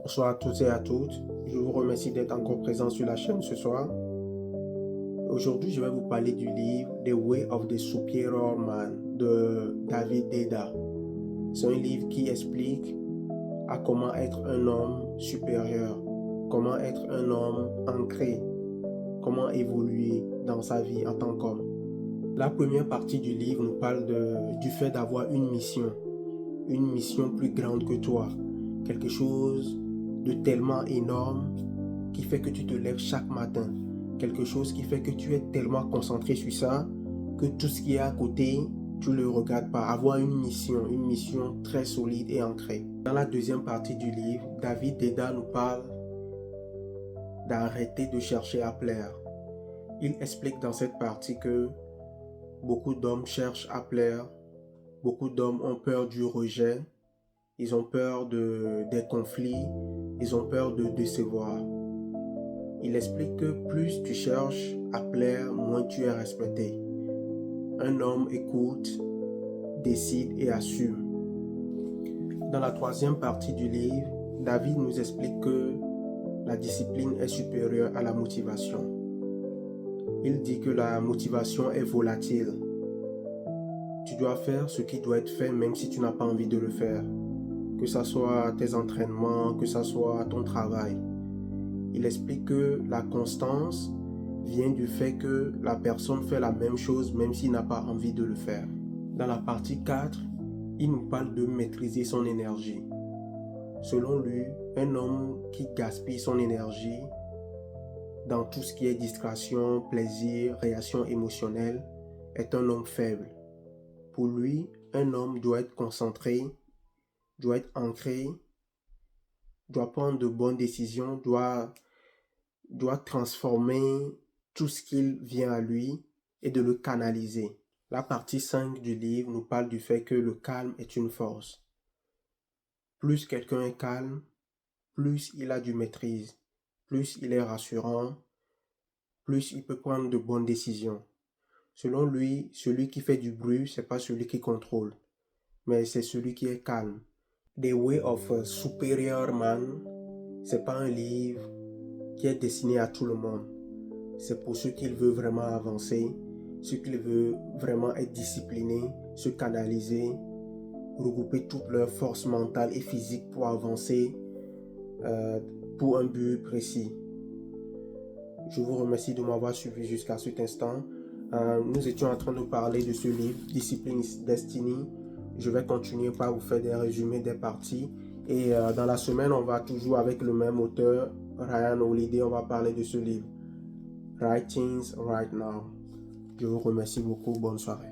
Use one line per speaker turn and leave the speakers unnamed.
Bonsoir à tous et à toutes. Je vous remercie d'être encore présent sur la chaîne ce soir. Aujourd'hui, je vais vous parler du livre The Way of the Superior Man de David Deida. C'est un livre qui explique à comment être un homme supérieur, comment être un homme ancré, comment évoluer dans sa vie en tant qu'homme. La première partie du livre nous parle du fait d'avoir une mission plus grande que toi, quelque chose de tellement énorme qui fait que tu te lèves chaque matin, quelque chose qui fait que tu es tellement concentré sur ça que tout ce qui est à côté, tu ne le regardes pas. Avoir une mission très solide et ancrée. Dans la deuxième partie du livre, David Deida nous parle d'arrêter de chercher à plaire. Il explique dans cette partie que beaucoup d'hommes cherchent à plaire, beaucoup d'hommes ont peur du rejet, ils ont peur des conflits, ils ont peur de décevoir. Il explique que plus tu cherches à plaire, moins tu es respecté. Un homme écoute, décide et assume. Dans la troisième partie du livre, David nous explique que la discipline est supérieure à la motivation. Il dit que la motivation est volatile. Tu dois faire ce qui doit être fait même si tu n'as pas envie de le faire. Que ce soit tes entraînements, que ce soit ton travail. Il explique que la constance vient du fait que la personne fait la même chose même s'il n'a pas envie de le faire. Dans la partie 4, il nous parle de maîtriser son énergie. Selon lui, un homme qui gaspille son énergie dans tout ce qui est distraction, plaisir, réaction émotionnelle est un homme faible. Pour lui, un homme doit être concentré, doit être ancré, doit prendre de bonnes décisions, doit transformer tout ce qui vient à lui et de le canaliser. La partie 5 du livre nous parle du fait que le calme est une force. Plus quelqu'un est calme, plus il a du maîtrise, plus il est rassurant, plus il peut prendre de bonnes décisions. Selon lui, celui qui fait du bruit, c'est pas celui qui contrôle, mais c'est celui qui est calme. The Way of a Superior Man, c'est pas un livre qui est destiné à tout le monde. C'est pour ceux qui veulent vraiment avancer, ceux qui veulent vraiment être disciplinés, se canaliser, regrouper toutes leurs forces mentales et physiques pour avancer pour un but précis. Je vous remercie de m'avoir suivi jusqu'à cet instant. Nous étions en train de parler de ce livre, Discipline is Destiny. Je vais continuer par vous faire des résumés des parties. Et dans la semaine, on va toujours avec le même auteur, Ryan Holiday, on va parler de ce livre, Right Things Right Now. Je vous remercie beaucoup. Bonne soirée.